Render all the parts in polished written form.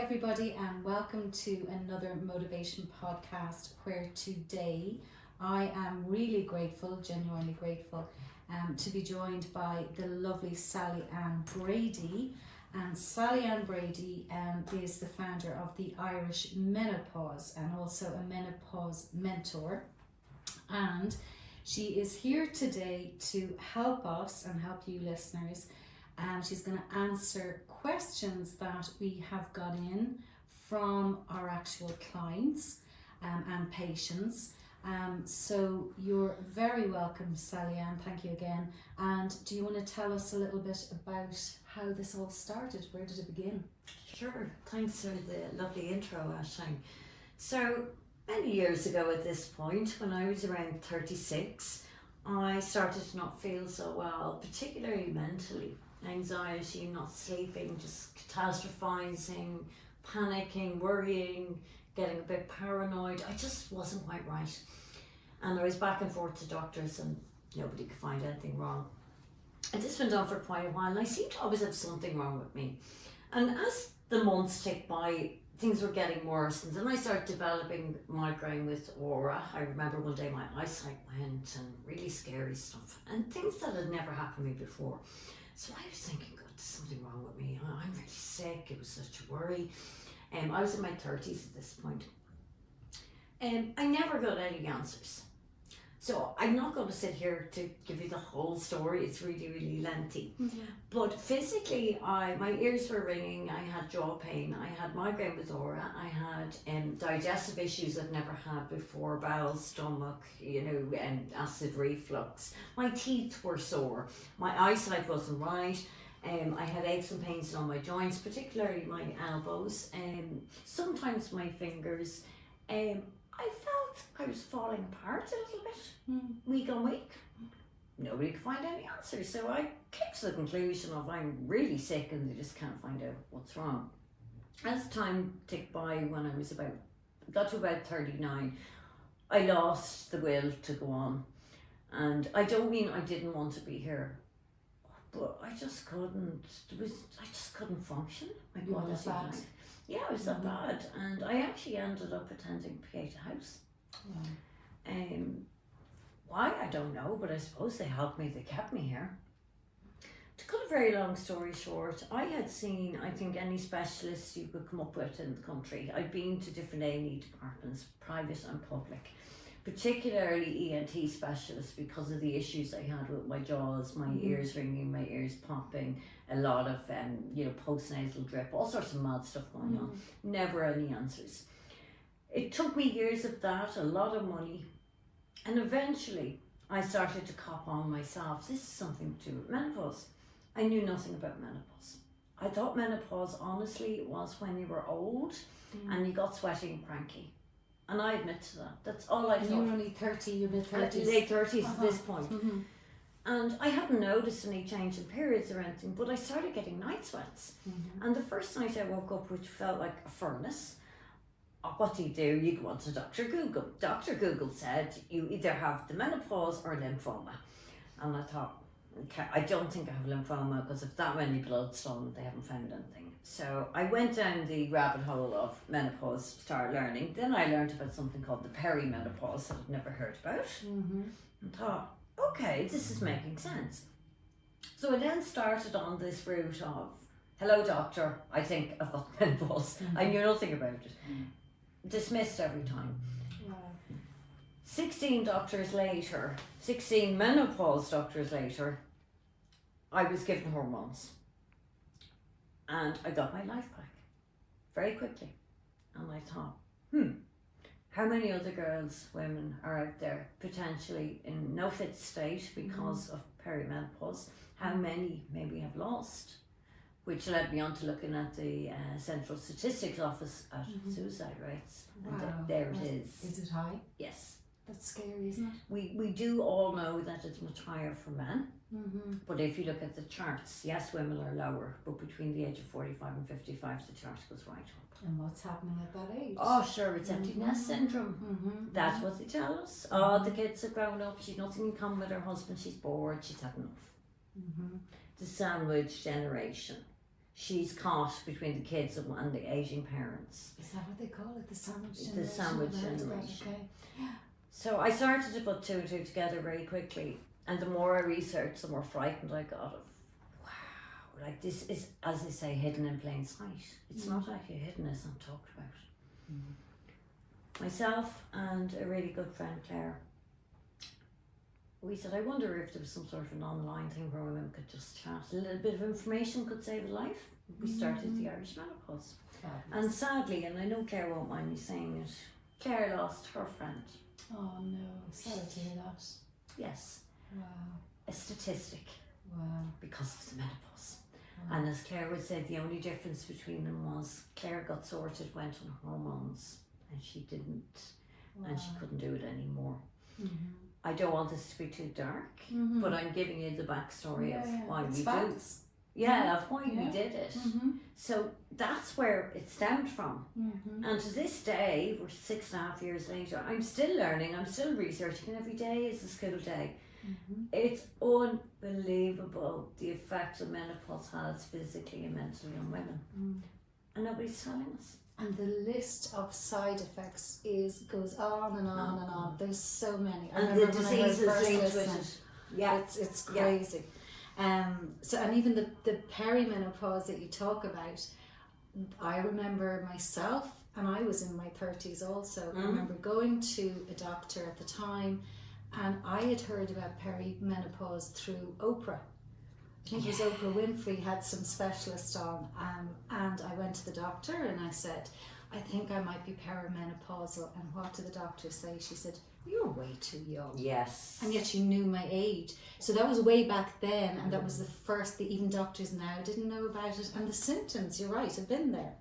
everybody, and welcome to another motivation podcast where today I am really grateful, genuinely grateful, to be joined by the lovely Sallyanne Brady. And Sallyanne Brady is the founder of the Irish Menopause and also a menopause mentor. And she is here today to help us and help you listeners. She's going to answer questions that we have got in from our actual clients and patients. So you're very welcome, Sallyanne. Thank you again. And do you want to tell us a little bit about how this all started? Where did it begin? Sure. Thanks for the lovely intro, Aisling. So many years ago at this point, when I was around 36, I started to not feel so well, particularly mentally. Anxiety, not sleeping, just catastrophizing, panicking, worrying, getting a bit paranoid. I just wasn't quite right. And I was back and forth to doctors and nobody could find anything wrong. And this went on for quite a while and I seemed to always have something wrong with me. And as the months ticked by, things were getting worse, and then I started developing migraine with aura. I remember one day my eyesight went and really scary stuff and things that had never happened to me before. So I was thinking, God, there's something wrong with me. I'm really sick. It was such a worry. I was in my 30s at this point. I never got any answers. So I'm not going to sit here to give you the whole story. It's really, really lengthy. Yeah. But physically, my ears were ringing. I had jaw pain. I had migraine with aura. I had digestive issues I've never had before, bowel, stomach, and acid reflux. My teeth were sore. My eyesight wasn't right. I had aches and pains on my joints, particularly my elbows, sometimes my fingers. I felt I was falling apart a little bit, week on week. Nobody could find any answers, so I came to the conclusion of I'm really sick and they just can't find out what's wrong. As time ticked by, when I got to about 39, I lost the will to go on. And I don't mean I didn't want to be here, but I just couldn't. I just couldn't function. My quality of life. Yeah, it was that bad, and I actually ended up attending Pieta House. Why, I don't know, but I suppose they helped me. They kept me here. To cut a very long story short, I had seen, I think, any specialist you could come up with in the country. I'd been to different A&E departments, private and public. Particularly ENT specialists because of the issues I had with my jaws, my ears ringing, my ears popping, a lot of postnasal drip, all sorts of mad stuff going on. Never any answers. It took me years of that, a lot of money, and eventually I started to cop on myself. This is something to do with menopause. I knew nothing about menopause. I thought menopause, honestly, was when you were old and you got sweaty and cranky. And I admit to that. That's all I thought. You were only 30, you're mid-30s. Late 30s at this point. And I hadn't noticed any change in periods or anything, but I started getting night sweats. And the first night I woke up, which felt like a furnace, what do? You go on to Dr. Google. Dr. Google said you either have the menopause or lymphoma. And I thought, okay, I don't think I have lymphoma because if that many blood's stolen, they haven't found anything. So I went down the rabbit hole of menopause, started learning. Then I learned about something called the perimenopause that I'd never heard about. And thought, okay, this is making sense. So I then started on this route of, hello doctor, I think I've got menopause. I knew nothing about it. Dismissed every time. 16 menopause doctors later, I was given hormones. And I got my life back very quickly. And I thought, how many other girls, women are out there potentially in no fit state because of perimenopause? How many maybe have lost? Which led me on to looking at the Central Statistics Office at suicide rates. Wow. And there it is. Is it high? Yes. That's scary, isn't it? We do all know that it's much higher for men. But if you look at the charts, yes, women are lower, but between the age of 45 and 55, the chart goes right up. And what's happening at that age? Oh, sure, it's empty nest syndrome. That's what they tell us. Oh, the kids have grown up, she's nothing in common with her husband, she's bored, she's had enough. The sandwich generation. she's caught between the kids and the aging parents. Is that what they call it? The sandwich generation? The sandwich I've heard of that, generation. Okay. So I started to put two and two together very quickly, and the more I researched, the more frightened I got of, wow, like this is, as they say, hidden in plain sight. It's not actually hidden, it's not talked about. Myself and a really good friend, Claire, we said, I wonder if there was some sort of an online thing where women could just chat. A little bit of information could save a life. We started the Irish Menopause. And sadly, and I know Claire won't mind me saying it, Claire lost her friend. Oh no, sorry to hear that. Yes. Wow. A statistic. Wow. Because of the menopause. Wow. And as Claire would say, the only difference between them was Claire got sorted, went on hormones, and she didn't, and she couldn't do it anymore. I don't want this to be too dark, but I'm giving you the backstory of why we do. Yeah, of why we did it. So that's where it stemmed from. And to this day, we're 6.5 years later, I'm still learning, I'm still researching, and every day is a school day. It's unbelievable the effect that menopause has physically and mentally on women. And nobody's telling us. And the list of side effects goes on and on and on. There's so many. I And the remember when I heard diseases first linked listening, with it. Yeah. it's crazy. So, and even the perimenopause that you talk about, I remember myself, and I was in my 30s also. I remember going to a doctor at the time, and I had heard about perimenopause through Oprah. I think it was Oprah Winfrey had some specialist on, and I went to the doctor and I said, I think I might be perimenopausal. And what did the doctor say? She said, you're way too young. Yes. And yet she knew my age. So that was way back then, and that was the first, even doctors now didn't know about it. And the symptoms, you're right, have been there.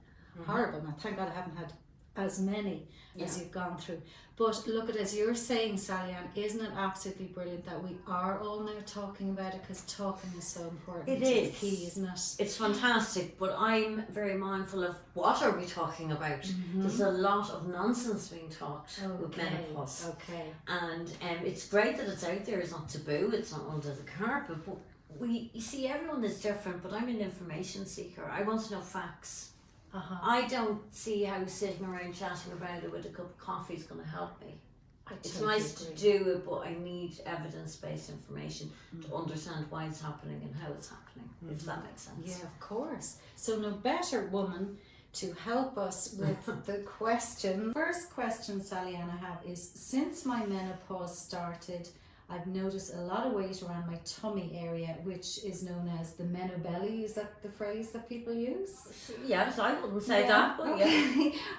Horrible. Now, thank God I haven't had as many as you've gone through. But look at, as you're saying, Sallyanne, isn't it absolutely brilliant that we are all now talking about it, because talking is so important. It It's is. key, isn't it? It's fantastic, but I'm very mindful of what are we talking about. There's a lot of nonsense being talked with menopause. Okay. And it's great that it's out there, it's not taboo, it's not under the carpet, but you see, everyone is different, but I'm an information seeker. I want to know facts. I don't see how sitting around chatting about it with a cup of coffee is going to help me. It's nice to do it, but I need evidence-based information to understand why it's happening and how it's happening, if that makes sense. Yeah, of course. So no better woman to help us with the question. First question, Sallyanne, I have is, since my menopause started, I've noticed a lot of weight around my tummy area, which is known as the menobelly. Is that the phrase that people use? Yes, I wouldn't say that, but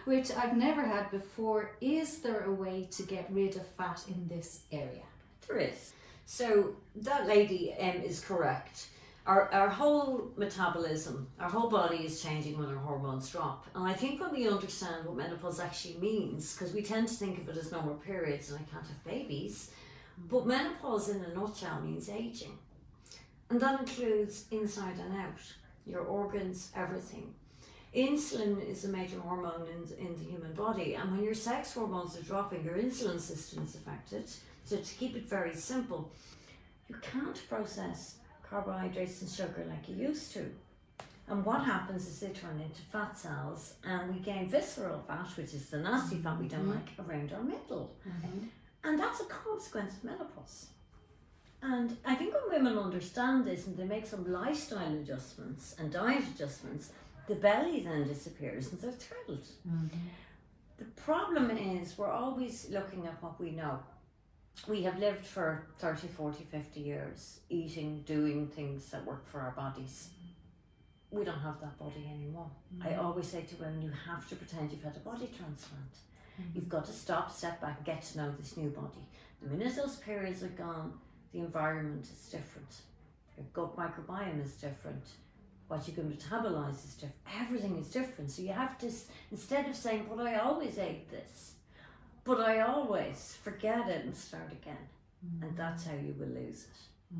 Which I've never had before. Is there a way to get rid of fat in this area? There is. So that lady is correct. Our whole metabolism, our whole body is changing when our hormones drop. And I think when we understand what menopause actually means, because we tend to think of it as no more periods and I can't have babies, but menopause in a nutshell means aging. And that includes inside and out, your organs, everything. Insulin is a major hormone in the human body, and when your sex hormones are dropping, your insulin system is affected. So to keep it very simple, you can't process carbohydrates and sugar like you used to. And what happens is they turn into fat cells, and we gain visceral fat, which is the nasty fat we don't like, around our middle. And that's a consequence of menopause. And I think when women understand this and they make some lifestyle adjustments and diet adjustments, the belly then disappears and they're thrilled. The problem is we're always looking at what we know. We have lived for 30, 40, 50 years eating, doing things that work for our bodies. We don't have that body anymore. I always say to women, you have to pretend you've had a body transplant. You've got to stop, step back, get to know this new body. The minute those periods are gone, the environment is different. Your gut microbiome is different. What you can metabolize is different. Everything is different. So you have to, instead of saying, but I always ate this, but I always, forget it and start again. And that's how you will lose it.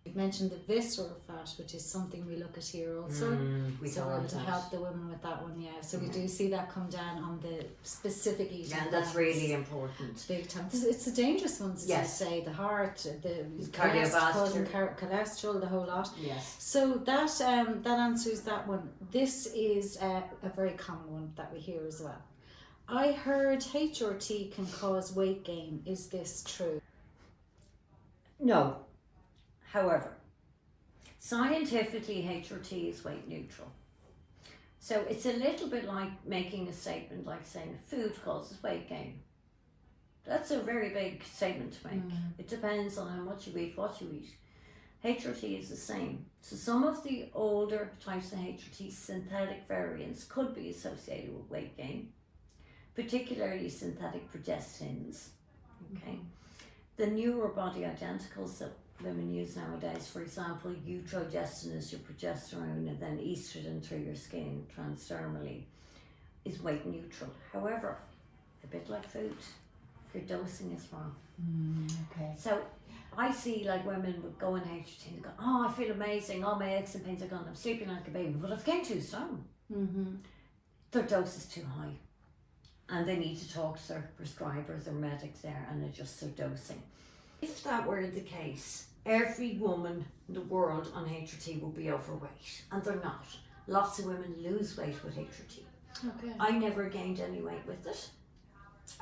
You've mentioned the visceral fat, which is something we look at here also. So we're able to help the women with that one, So we do see that come down on the specific eating. Yeah, that's really important. Big time. It's the dangerous ones, as you say, the heart, the cardiovascular, causing cholesterol, the whole lot. Yes. So that answers that one. This is a very common one that we hear as well. I heard HRT can cause weight gain. Is this true? No. However, scientifically HRT is weight neutral. So it's a little bit like making a statement like saying food causes weight gain. That's a very big statement to make. It depends on how much you eat, what you eat. HRT is the same. So some of the older types of HRT synthetic variants could be associated with weight gain, particularly synthetic progestins. Okay. The newer body identicals that women use nowadays, for example, eutrogestin is your progesterone, and then estrogen through your skin transdermally, is weight neutral. However, a bit like food, your dosing is wrong. Okay. So I see like women would go in HRT and go, oh, I feel amazing, all my aches and pains are gone, I'm sleeping like a baby, but I've gained 2 stone. Their dose is too high, and they need to talk to their prescribers or medics there and adjust their dosing. If that were the case, every woman in the world on HRT will be overweight, and they're not. Lots of women lose weight with HRT. Okay. I never gained any weight with it.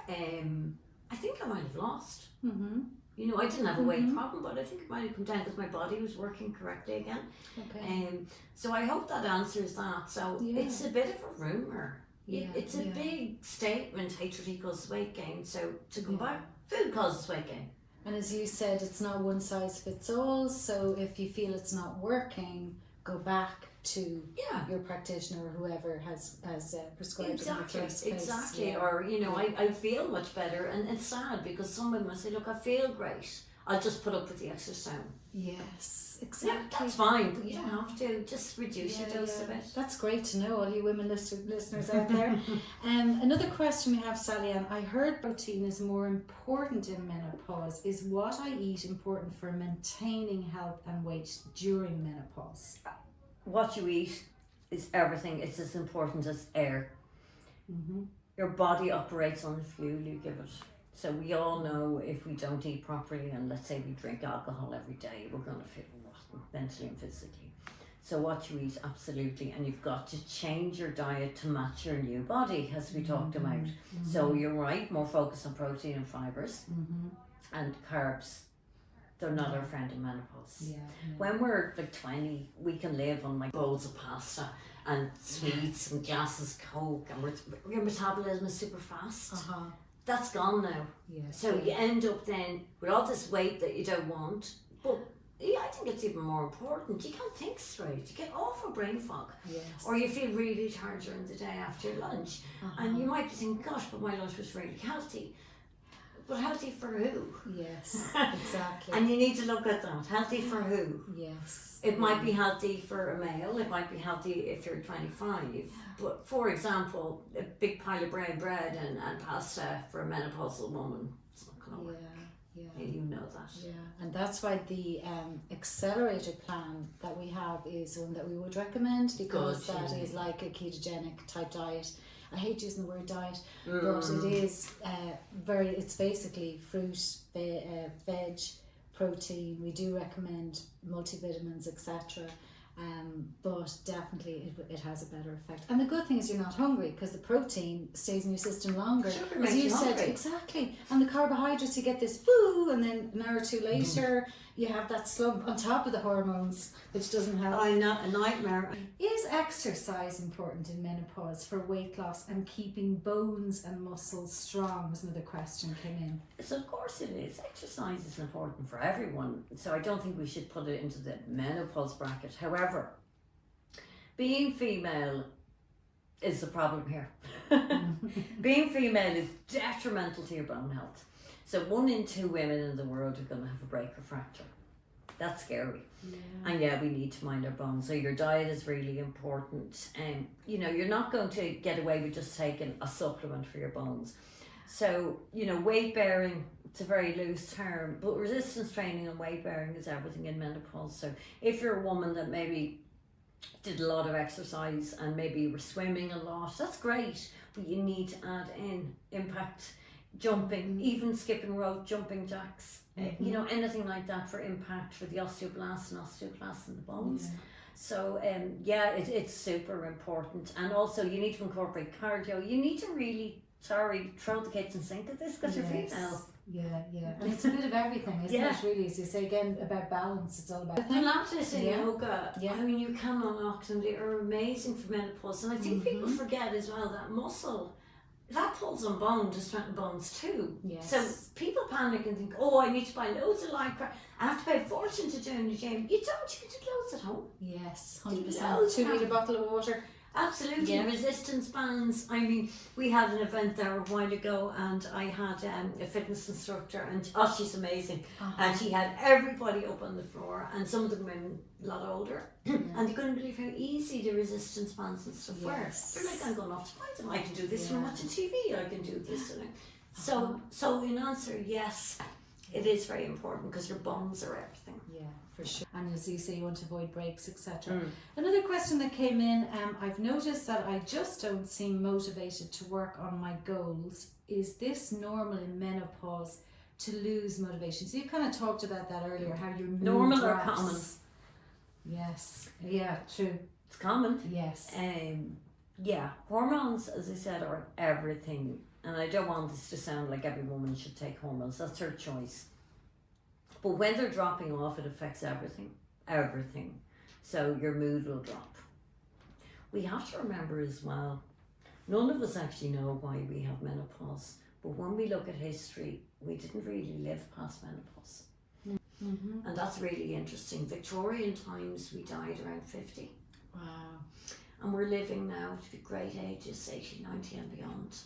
I think I might have lost. You know, I didn't have a weight problem, but I think it might have come down because my body was working correctly again. Okay. So I hope that answers that. So it's a bit of a rumour. It's a big statement, HRT causes weight gain. So to come back, food causes weight gain. And as you said, it's not one size fits all. So if you feel it's not working, go back to your practitioner or whoever has prescribed it in the first place. Exactly. Or, you know, I feel much better. And it's sad because some women say, look, I feel great. I'll just put up with the extra stone. Yes, exactly. Yeah, that's fine. But you don't have to. Just reduce your dose a bit. That's great to know, all you women listeners out there. Another question we have, Sallyanne. I heard protein is more important in menopause. Is what I eat important for maintaining health and weight during menopause? What you eat is everything. It's as important as air. Your body operates on the fuel you give it. So we all know if we don't eat properly, and let's say we drink alcohol every day, we're going to feel rotten mentally and physically. So what you eat, absolutely, and you've got to change your diet to match your new body, as we talked about. So you're right, more focus on protein and fibres, and carbs. They're not our friend in menopause. When we're like 20, we can live on like bowls of pasta and sweets and glasses of Coke, and your metabolism is super fast. That's gone now. So you end up then with all this weight that you don't want. But I think it's even more important. You can't think straight. You get awful brain fog. Or you feel really tired during the day after your lunch. And you might be thinking, gosh, but my lunch was really healthy. But healthy for who? Yes, exactly. And you need to look at that. Healthy for who? Yes. It might be healthy for a male. It might be healthy if you're 25. But for example, a big pile of brown bread and pasta for a menopausal woman, it's not going to work. And you know that. And that's why the accelerated plan that we have is one that we would recommend, because that is like a ketogenic type diet. I hate using the word diet, but it is it's basically fruit, veg, protein. We do recommend multivitamins, etc. But definitely it has a better effect. And the good thing is you're not hungry, because the protein stays in your system longer. Sugar as makes you said, hungry. Exactly. And the carbohydrates, you get this boo, and then an hour or two later you have that slump on top of the hormones, which doesn't help. I'm not a nightmare. Is exercise important in menopause for weight loss and keeping bones and muscles strong? Was another question came in. So of course it is. Exercise is important for everyone. So I don't think we should put it into the menopause bracket. However, being female is the problem here. Being female is detrimental to your bone health. So 1 in 2 women in the world are going to have a break or fracture. That's scary. And we need to mind our bones. So your diet is really important. And you know, you're not going to get away with just taking a supplement for your bones. So, you know, weight bearing, it's a very loose term, but resistance training and weight bearing is everything in menopause. So if you're a woman that maybe did a lot of exercise and maybe you were swimming a lot, that's great, but you need to add in impact, jumping, even skipping rope, jumping jacks, you know, anything like that for impact for the osteoblasts in the bones. So it's super important. And also you need to incorporate cardio. You need to really throw the kitchen sink at this because you're female. And it's a bit of everything, isn't it, really? As you say, again, about balance, it's all about Pilates and yoga, I mean, you can unlock them. They are amazing for menopause. And I think people forget as well that muscle, that pulls on bone to strengthen bones too. So people panic and think, oh, I need to buy loads of lycra. I have to pay a fortune to join the gym. You don't, you can do loads at home. 100%. 2 litre bottle of water. Absolutely, resistance bands. I mean, we had an event there a while ago, and I had a fitness instructor, and she's amazing. And she had everybody up on the floor, and some of them women a lot older, and you couldn't believe how easy the resistance bands and stuff were. They're like, I'm going off to buy them. I can do this from watching TV. I can do this. And so in answer, yes, it is very important because your bones are everything. For sure. And as you say, you want to avoid breaks, etc. Another question that came in, I've noticed that I just don't seem motivated to work on my goals. Is this normal in menopause to lose motivation? So you kind of talked about that earlier, how your mood normal drops. or common? Yes. Yeah, true. It's common. Yes. Hormones, as I said, are everything. And I don't want this to sound like every woman should take hormones. That's her choice. But when they're dropping off, it affects everything. So your mood will drop. We have to remember as well, none of us actually know why we have menopause. But when we look at history, we didn't really live past menopause. And that's really interesting. Victorian times, we died around 50. Wow. And we're living now to the great ages, 80, 90 and beyond.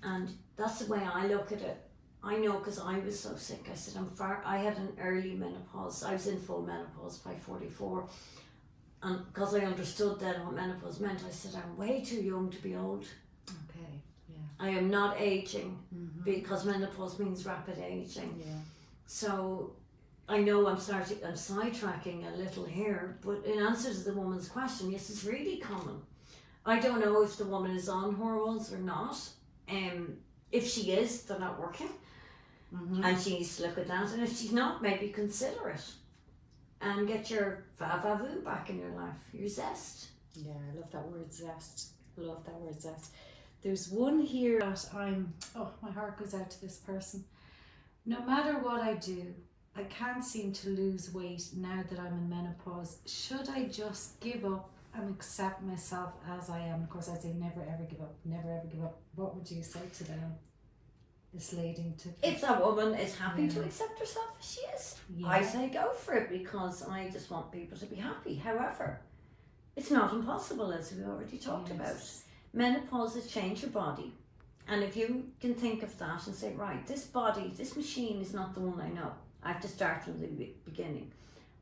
And that's the way I look at it. I know because I was so sick. I said, I had an early menopause. I was in full menopause by 44. And because I understood then what menopause meant, I said, I'm way too young to be old. I am not aging because menopause means rapid aging. So I know I'm sidetracking a little here, but in answer to the woman's question, yes, it's really common. I don't know if the woman is on hormones or not. If she is, they're not working. And she needs to look at that. And if she's not, maybe consider it. And get your va-va-vu back in your life, your zest. Yeah, I love that word zest. There's one here that my heart goes out to this person. No matter what I do, I can't seem to lose weight now that I'm in menopause. Should I just give up and accept myself as I am? Of course, I say never ever give up. Never ever give up. What would you say to them? This lady if that woman is happy to accept herself as she is, I say go for it because I just want people to be happy. However, it's not impossible, as we already talked about. Menopause has changed your body, and if you can think of that and say, right, this body, this machine is not the one I know. I have to start from the beginning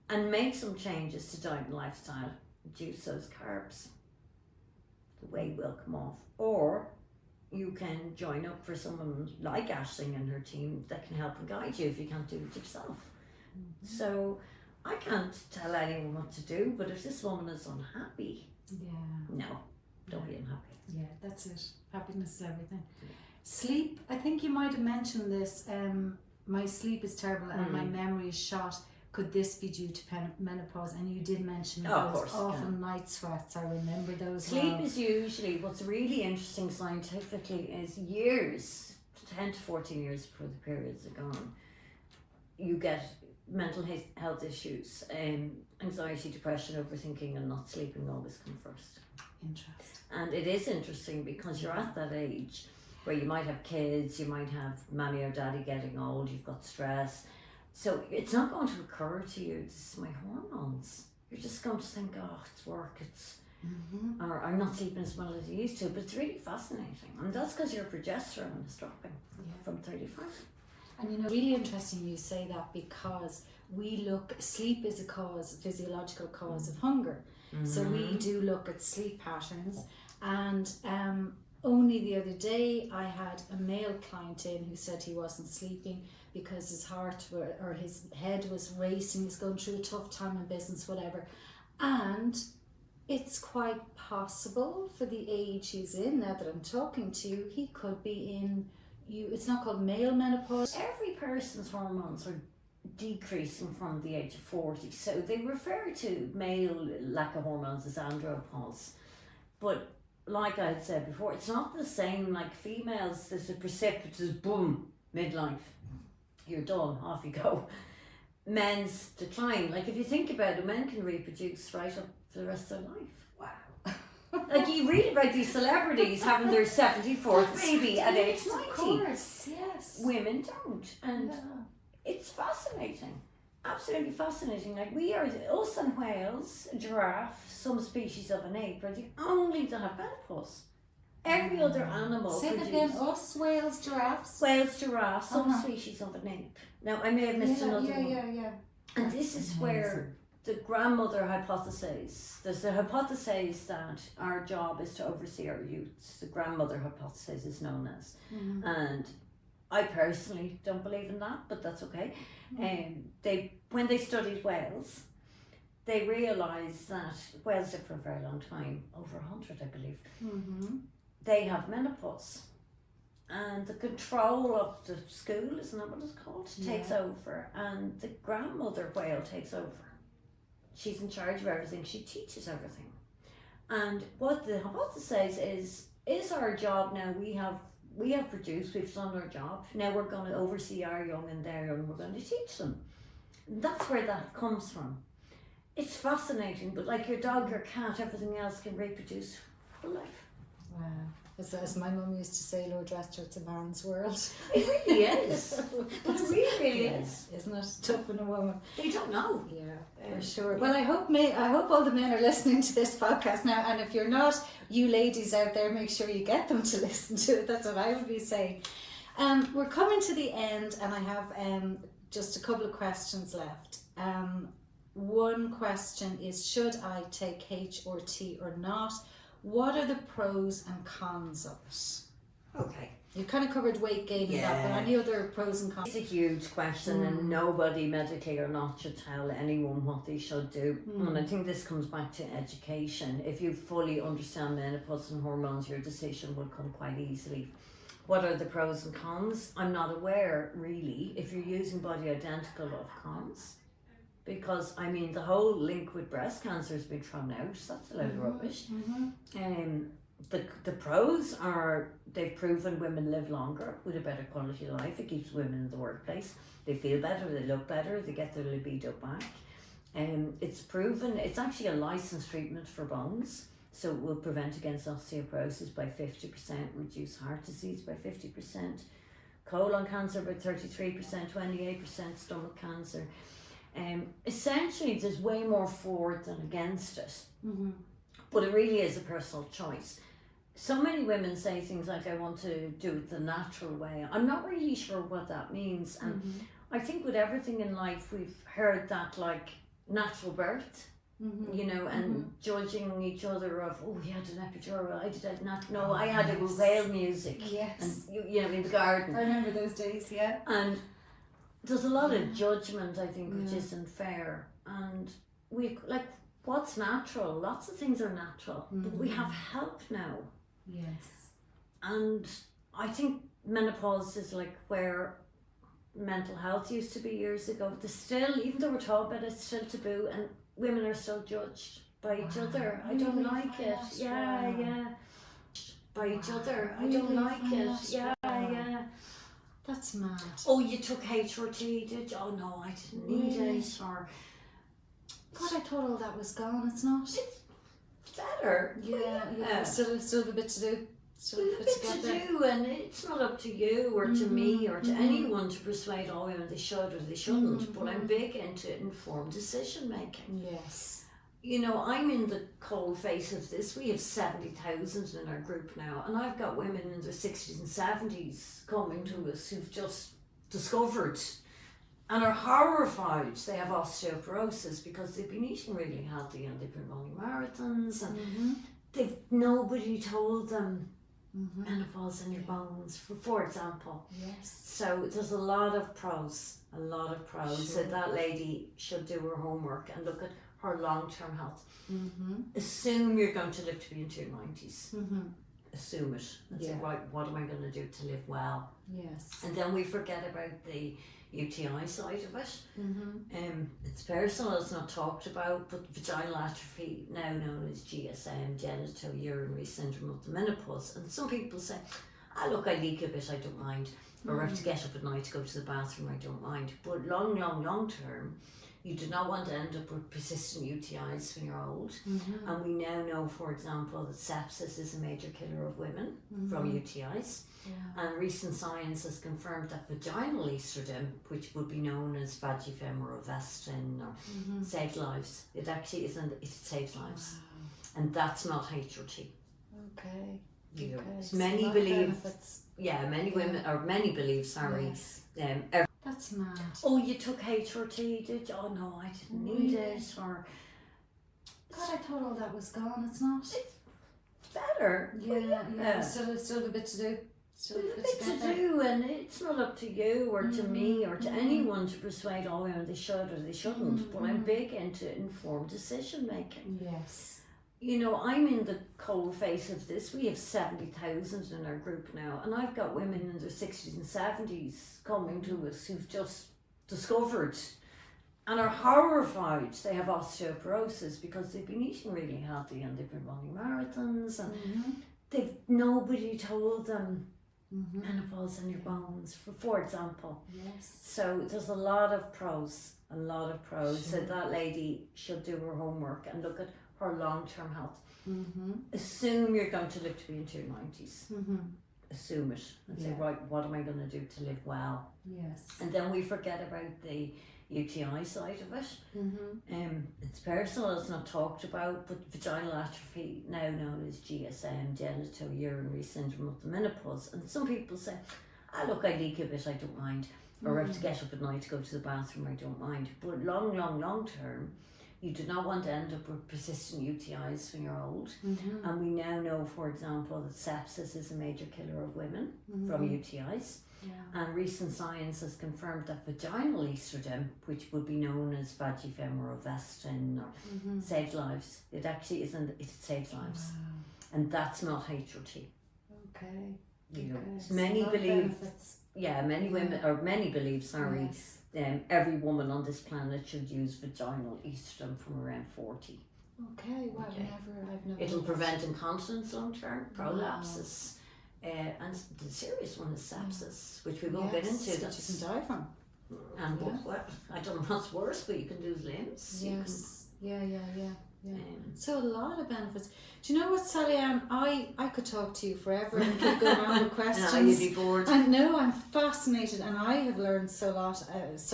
and make some changes to diet and lifestyle. Reduce those carbs. The weight will come off. Or you can join up for someone like Aisling and her team that can help and guide you if you can't do it yourself. So I can't tell anyone what to do, but if this woman is unhappy, no, don't be unhappy. Yeah, that's it. Happiness is everything. Sleep, I think you might have mentioned this. My sleep is terrible and my memory is shot. Could this be due to menopause? And you did mention those awful night sweats. I remember those. Sleep is usually, what's really interesting scientifically is years, 10 to 14 years before the periods are gone, you get mental health issues, anxiety, depression, overthinking and not sleeping always come first. Interesting. And it is interesting because you're at that age where you might have kids, you might have mommy or daddy getting old, you've got stress. So it's not going to occur to you, this is my hormones. You're just going to think, oh, it's work, or I'm not sleeping as well as I used to. But it's really fascinating. And that's because your progesterone is dropping from 35. And you know, really interesting you say that because sleep is a physiological cause of hunger. So we do look at sleep patterns and Only the other day I had a male client in who said he wasn't sleeping because his heart or his head was racing, he's going through a tough time in business, whatever. And it's quite possible for the age he's in, now that I'm talking to you, he could be in, it's not called male menopause. Every person's hormones are decreasing from the age of 40, so they refer to male lack of hormones as andropause. But like I had said before, it's not the same. Like females, there's a precipitous boom, midlife, you're done, off you go. Men's decline, like if you think about it, men can reproduce right up for the rest of their life. Wow. Like you read about these celebrities having their 74th baby at age 90. Of course, yes. Women don't, and it's fascinating, absolutely fascinating. Like we are, us and whales, a giraffe, some species of an ape are the only that have menopause. Every other animal Say that again, us, whales, giraffes? Whales, giraffes, some species of an ape. Now I may have missed another one. Yeah. And this is where the grandmother hypothesis, there's the hypothesis that our job is to oversee our youths. The grandmother hypothesis is known as. And I personally don't believe in that, but that's okay. When they studied whales, they realised that whales live for a very long time, over 100 I believe. They have menopause. And the control of the school, isn't that what it's called, takes over, and the grandmother whale takes over. She's in charge of everything, she teaches everything. And what the hypothesis is our job now, we have produced, we've done our job, now we're going to oversee our young and their young, we're going to teach them. That's where that comes from. It's fascinating, but like your dog, your cat, everything else can reproduce for life. Wow. As my mum used to say, Lord Rester, it's a man's world. It really is. It really is. Isn't it tough in a woman? They don't know. Yeah, for sure. Well, I hope all the men are listening to this podcast now, and if you're not, you ladies out there, make sure you get them to listen to it. That's what I would be saying. We're coming to the end, and I have just a couple of questions left. One question is, should I take HRT or not? What are the pros and cons of it? Okay. You kind of covered weight gain and that, but any other pros and cons? It's a huge question, and nobody, medically or not, should tell anyone what they should do. And I think this comes back to education. If you fully understand menopause and hormones, your decision will come quite easily. What are the pros and cons? I'm not aware, really, if you're using body identical, of cons. Because, I mean, the whole link with breast cancer has been thrown out. That's a load of rubbish. The pros are, they've proven women live longer with a better quality of life. It keeps women in the workplace. They feel better, they look better, they get their libido back. It's proven, it's actually a licensed treatment for bones. So it will prevent against osteoporosis by 50%, reduce heart disease by 50%, colon cancer by 33%, 28% stomach cancer. Essentially there's way more for it than against it, but it really is a personal choice. So many women say things like, I want to do it the natural way. I'm not really sure what that means, and I think with everything in life we've heard that, like natural birth, you know, and judging each other of, oh, he had an epidural, I did not, no, I had it with whale music, and you know, in the garden. I remember those days, and there's a lot of judgment, I think, which isn't fair. And we, like, what's natural? Lots of things are natural, but we have help now. Yes. And I think menopause is like where mental health used to be years ago. There's still, even though we're talking about it, it's still taboo, and women are still judged by each other. I don't like it. By each other. I don't like it. That's mad. Oh, you took HRT, did you? Oh no, I didn't need it. Or God, I thought all that was gone. It's not. It's better. Yeah. Still have a bit to do. Still have a bit to do, and it's not up to you or to me or to anyone to persuade all women they should or they shouldn't. But I'm big into informed decision making. Yes. You know, I'm in the cold face of this. We have 70,000 in our group now, and I've got women in their 60s and 70s coming to us who've just discovered and are horrified they have osteoporosis because they've been eating really healthy and they've been running marathons, and nobody told them menopause in your bones, for example. Yes. So there's a lot of pros. So Sure. that lady should do her homework and look at her long-term health. Mm-hmm. Assume you're going to live to be into your 90s. Mm-hmm. Assume it. And say, Yeah. right, what am I going to do to live well? Yes. And then we forget about the UTI side of it. Mm-hmm. It's personal, it's not talked about, but vaginal atrophy, now known as GSM, genital urinary syndrome of the menopause. And some people say, look, I leak a bit, I don't mind. Or I have to get up at night to go to the bathroom, I don't mind. But long term, you do not want to end up with persistent UTIs when you're old. Mm-hmm. And we now know, for example, that sepsis is a major killer of women from UTIs. Yeah. And recent science has confirmed that vaginal estrogen, which would be known as Vagifem or Avastin, or saves lives. It actually isn't, it saves lives. Wow. And that's not HRT. Okay. You know, Okay. many So that believe, benefits. many women, or many believe, Yes. That's mad. oh, you took HRT, did you? Oh no, I didn't need it. Or God, I thought all that was gone. It's not. better. Yeah. Still have a bit to do. Still have a bit It's to get to there. do, and it's not up to you or to me or to anyone to persuade all women they should or they shouldn't. But I'm big into informed decision making. Yes. You know, I'm in the cold face of this. We have 70,000 in our group now, and I've got women in their 60s and 70s coming to us who've just discovered and are horrified they have osteoporosis because they've been eating really healthy and they've been running marathons and nobody told them menopause in your bones, for example. Yes. So there's a lot of pros. Sure. So that lady should do her homework and look at her long-term health. Assume you're going to live to be into your 90s. Assume it and say, right, what am I going to do to live well? Yes. And then we forget about the UTI side of it. It's personal, it's not talked about, but vaginal atrophy, now known as GSM, genital urinary syndrome of the menopause. And some people say, look, I leak a bit, I don't mind. Or I have to get up at night to go to the bathroom, I don't mind. But long term, you do not want to end up with persistent UTIs when you're old. And we now know, for example, that sepsis is a major killer of women from UTIs. Yeah. And recent science has confirmed that vaginal estrogen, which would be known as Vagifem or Avastin, or saves lives. It actually isn't, it saves lives. Wow. And that's not HRT. Okay. You know, So many a lot of believe, benefits. many women, or many believe, Yes. every woman on this planet should use vaginal estrogen from around 40. Okay. Wow. Okay. I've never. It'll heard prevent incontinence long term, prolapses, Wow. and the serious one is sepsis, which we won't get into. That you can die from. And I don't know what's worse, but you can lose limbs. Yes. Yeah. You can, So a lot of benefits. Do you know what, Sallyanne? I could talk to you forever and keep going on with questions. you'd be bored. I know, I'm fascinated, and I have learned so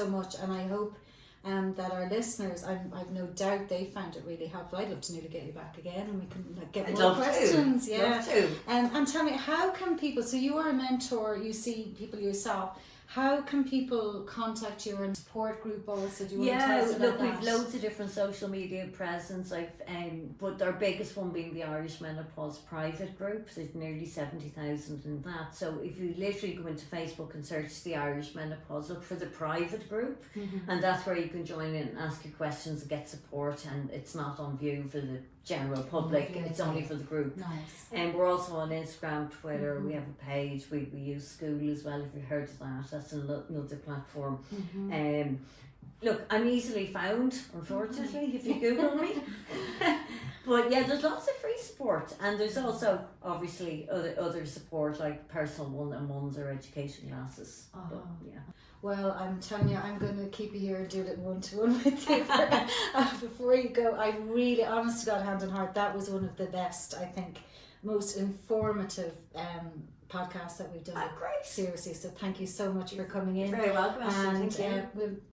much, and I hope that our listeners, I've no doubt they found it really helpful. I'd love to nearly get you back again, and we can get more questions. Yeah. Love to. And tell me, how can people? So you are a mentor. You see people yourself. How can people contact you and support group also? Do you want to tell us about look, that? we've loads of different social media presence. But our biggest one being the Irish Menopause private group. There's nearly 70,000 in that. So if you literally go into Facebook and search the Irish Menopause, look for the private group, and that's where you can join in and ask your questions and get support. And it's not on view for the general public. It's only for the group. Nice. And we're also on Instagram, Twitter. We have a page. We use School as well. If you've heard of that, that's another platform. Look, I'm easily found, unfortunately, if you Google me. But yeah, there's lots of free support, and there's also obviously other support like personal one-on-ones or education classes. But, yeah. Well, I'm telling you, I'm going to keep you here and do a little one-to-one with you before you go. I really, honest to God, hand on heart, that was one of the best, I think, most informative podcasts that we've done. Great. Seriously, so thank you so much for coming in. You're very welcome. And Thank you. we'll